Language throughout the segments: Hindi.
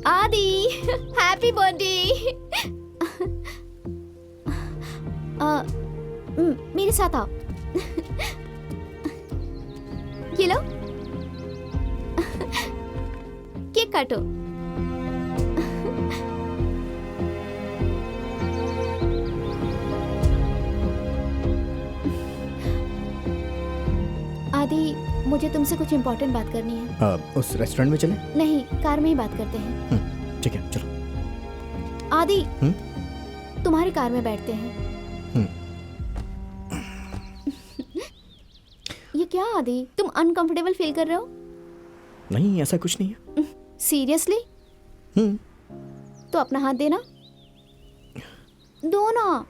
आदि, हैप्पी बर्थडे। मेरे साथ आओ। ये लो, केक काटो। आदि, मुझे तुमसे कुछ इम्पोर्टेंट बात करनी है। उस रेस्टोरेंट में चले? नहीं, कार में ही बात करते हैं। ठीक है, चलो। आदि, तुम्हारी कार में बैठते हैं। ये क्या आदि, तुम अनकंफर्टेबल फील कर रहे हो? नहीं, ऐसा कुछ नहीं है। सीरियसली? तो अपना हाथ देना। दो ना।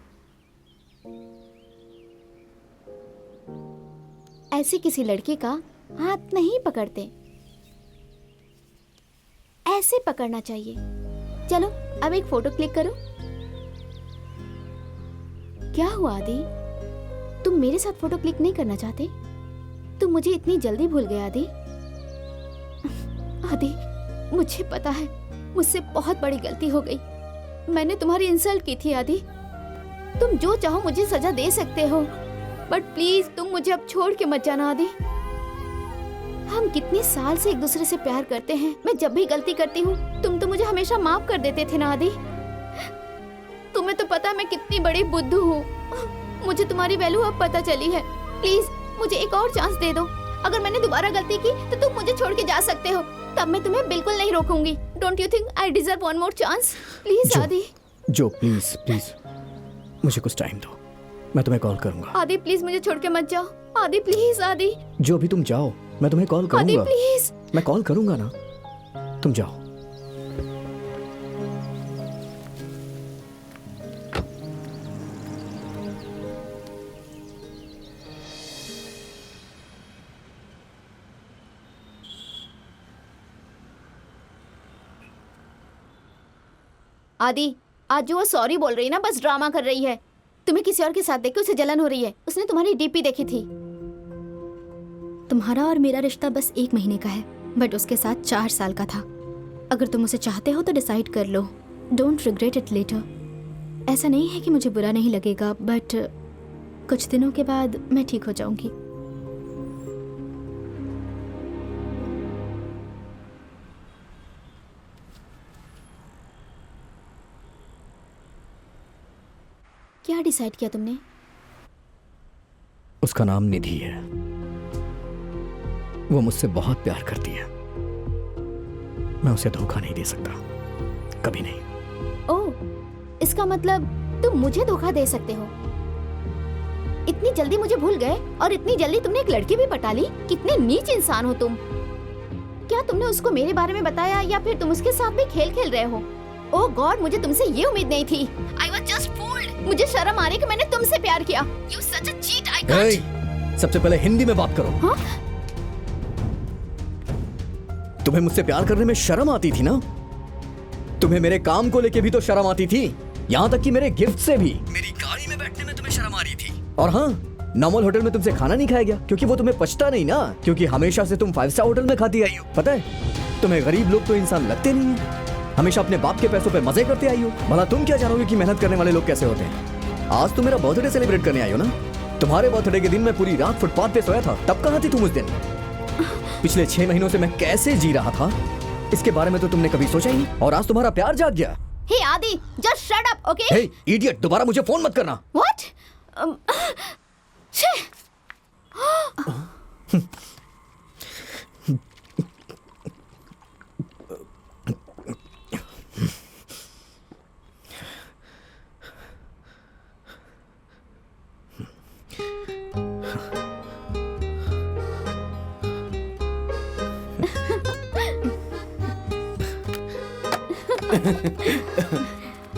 ऐसी किसी लड़की का हाथ नहीं पकड़ते, ऐसे पकड़ना चाहिए। चलो अब एक फोटो क्लिक करो। क्या हुआ आदि, तुम मेरे साथ फोटो क्लिक नहीं करना चाहते? तुम मुझे इतनी जल्दी भूल गए आदि। आदि, मुझे पता है मुझसे बहुत बड़ी गलती हो गई। मैंने तुम्हारी इंसल्ट की थी आदि। तुम जो चाहो मुझे सजा दे सकते हो, बट प्लीज तुम मुझे अब छोड़ के मत जाना आदि। हम कितने साल से एक दूसरे से प्यार करते हैं। मैं जब भी गलती करती हूँ तुम तो मुझे हमेशा माफ कर देते थे ना आदि। तुम्हें तो पता है मैं कितनी बड़ी बुद्धू हूँ। मुझे तुम्हारी वैल्यू अब पता चली है। प्लीज मुझे एक और चांस दे दो। अगर मैंने दोबारा गलती की तो तुम मुझे छोड़ के जा सकते हो, तब मैं तुम्हें बिल्कुल नहीं रोकूंगी। Don't you think I deserve one more chance? Please Aadi. जो प्लीज प्लीज मुझे कुछ टाइम दो, मैं तुम्हें कॉल करूंगा। आदि प्लीज मुझे छोड़ के मत जाओ। आदि प्लीज। आदि जो भी तुम जाओ, मैं तुम्हें कॉल करूंगा। आदि प्लीज। मैं कॉल करूंगा ना, तुम जाओ। आदि, आज जो वो सॉरी बोल रही है ना, बस ड्रामा कर रही है। तुम्हें किसी और के साथ देख के उसे जलन हो रही है। उसने तुम्हारी डीपी देखी थी। तुम्हारा और मेरा रिश्ता बस 1 महीने का है, बट उसके साथ 4 साल का था। अगर तुम उसे चाहते हो तो डिसाइड कर लो। Don't regret it later. ऐसा नहीं है कि मुझे बुरा नहीं लगेगा, बट कुछ दिनों के बाद मैं ठीक हो जाऊंगी। क्या डिसाइड किया तुमने? उसका नाम निधि है। वो मुझसे बहुत प्यार करती है। मैं उसे धोखा नहीं दे सकता, कभी नहीं। ओह, इसका मतलब तुम मुझे धोखा दे सकते हो? इतनी जल्दी मुझे भूल गए और इतनी जल्दी तुमने एक लड़की भी पटा ली। कितने नीच इंसान हो तुम। क्या तुमने उसको मेरे बारे में बताया या फिर तुम उसके साथ भी खेल खेल रहे हो? ओह गॉड, मुझे तुमसे ये उम्मीद नहीं थी। I was just fooled। मुझे शर्म आ रही कि मैंने तुमसे प्यार किया। You such a cheat, I can't। सबसे पहले हिंदी में बात करो। हाँ? तुम्हें मुझसे प्यार करने में शर्म आती थी ना? तुम्हें मेरे काम को लेके भी तो शर्म आती थी, यहाँ तक कि मेरे गिफ्ट से भी। मेरी गाड़ी में बैठने में तुम्हें शर्म आ रही थी। और हाँ, नॉर्मल होटल में तुमसे खाना नहीं खाया गया क्योंकि वो तुम्हें पचता नहीं ना, क्योंकि हमेशा से तुम 5 स्टार होटल में खाती आई हो। पता है, तुम्हें गरीब लोग तो इंसान लगते नहीं है। हमेशा अपने बाप के पैसों पे मजे करते आई हो। भला तुम क्या जानोगे कि मेहनत करने वाले लोग कैसे होते हैं? आज तुम मेरा बर्थडे सेलिब्रेट करने आई हो ना? तुम्हारे बर्थडे के दिन मैं पूरी रात फुटपाथ पे सोया था, तब कहाँ थी तुम उस दिन? पिछले 6 महीनों से मैं कैसे जी रहा था, इसके बारे में तो तुमने कभी सोचा ही नहीं। और आज तुम्हारा प्यार जाग गया। हे आदि, just shut up, okay? हे इडियट, दोबारा मुझे फोन मत करना। What?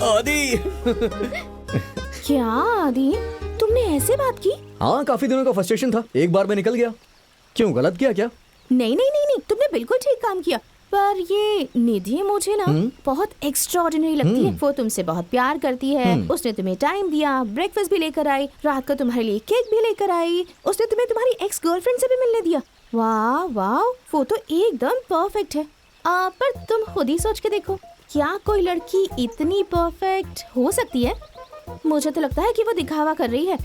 आदि। क्या आदि, तुमने ऐसे बात की? हाँ, काफी दिनों का फ्रस्ट्रेशन था, एक बार में निकल गया। क्यों, गलत किया क्या? नहीं नहीं नहीं नहीं, तुमने बिल्कुल ठीक काम किया। पर ये निधि मुझे ना बहुत एक्स्ट्राऑर्डिनरी लगती है। वो तुमसे बहुत प्यार करती है। उसने तुम्हें टाइम दिया, ब्रेकफास्ट भी लेकर आई, रात को तुम्हारे लिए केक भी लेकर आई। उसने तुम्हें तुम्हारी एक्स गर्लफ्रेंड से भी मिलने दिया। वाह वाह, वो तो एकदम परफेक्ट है। पर तुम खुद ही सोच के देखो, क्या कोई लड़की इतनी परफेक्ट हो सकती है? मुझे तो लगता है कि वो दिखावा कर रही है।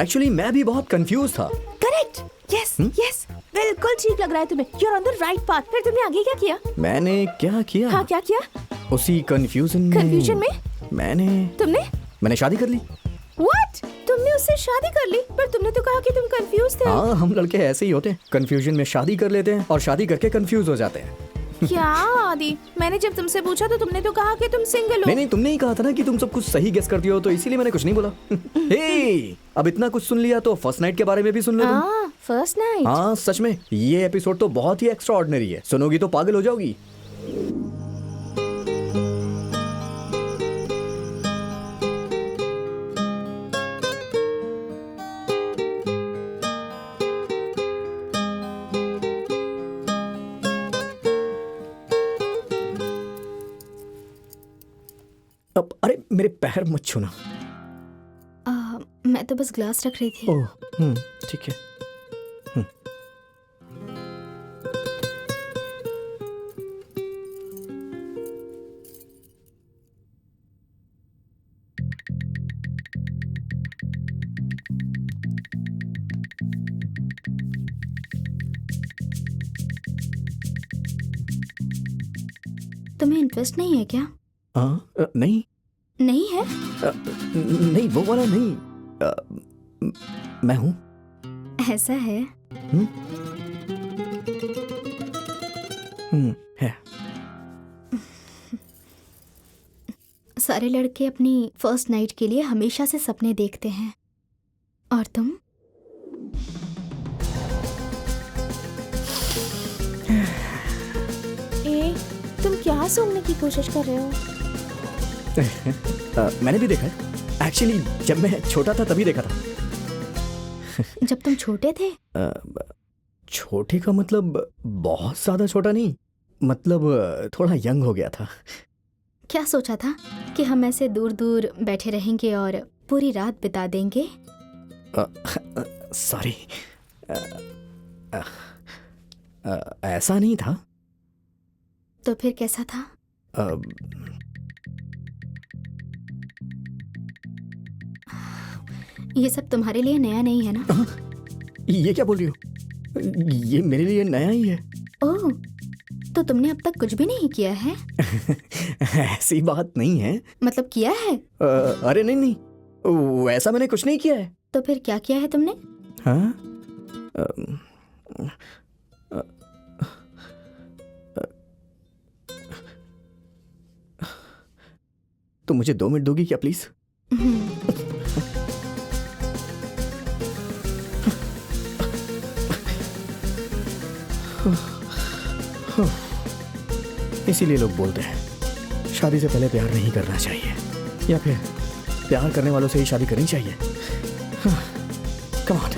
एक्चुअली मैं भी बहुत कंफ्यूज था। करेक्ट, यस यस, बिल्कुल ठीक लग रहा है तुम्हें। You are on the right path. फिर तुमने आगे क्या किया? मैंने क्या किया? हाँ, क्या किया? उसी कंफ्यूजन में मैंने शादी कर ली। What? तुमने उससे शादी कर ली? पर तुमने तो कहा कि तुम कंफ्यूज थे। हाँ, हम लड़के ऐसे ही होते हैं, कंफ्यूजन में शादी कर लेते हैं और शादी करके कंफ्यूज हो जाते हैं। क्या आदि? मैंने जब तुमसे पूछा तो तुमने तो कहा कि तुम सिंगल हो। नहीं, तुमने ही कहा था ना कि तुम सब कुछ सही गेस करती हो, तो इसीलिए मैंने कुछ नहीं बोला। हे, अब इतना कुछ सुन लिया तो फर्स्ट नाइट के बारे में भी सुन लो तुम। First night? हाँ, सच में ये एपिसोड तो बहुत ही एक्स्ट्रा ऑर्डिनरी है, सुनोगी तो पागल हो जाओगी। अब अरे मेरे पैर मत छूना। मैं तो बस ग्लास रख रही थी। ओह, ठीक है। तुम्हें इंटरेस्ट नहीं है क्या? नहीं नहीं है? नहीं, वो वाला नहीं। मैं हूँ। ऐसा है? है। सारे लड़के अपनी फर्स्ट नाइट के लिए हमेशा से सपने देखते हैं, और तुम? तुम क्या सूंघने की कोशिश कर रहे हो? मैंने भी देखा है। एक्चुअली जब मैं छोटा था तभी देखा था। जब तुम छोटे थे? छोटे का मतलब बहुत ज्यादा छोटा नहीं, मतलब थोड़ा यंग हो गया था। क्या सोचा था कि हम ऐसे दूर दूर बैठे रहेंगे और पूरी रात बिता देंगे? सॉरी, ऐसा नहीं था। तो फिर कैसा था? ये सब तुम्हारे लिए नया नहीं है ना? ये क्या बोल रही हो? ये मेरे लिए नया ही है। ओह, तो तुमने अब तक कुछ भी नहीं किया है? ऐसी बात नहीं है। मतलब किया है? अरे नहीं, वैसा मैंने कुछ नहीं किया है। तो फिर क्या किया है तुमने? हाँ? तो मुझे 2 मिनट दोगी क्या प्लीज? इसीलिए लोग बोलते हैं शादी से पहले प्यार नहीं करना चाहिए, या फिर प्यार करने वालों से ही शादी करनी चाहिए। Come on.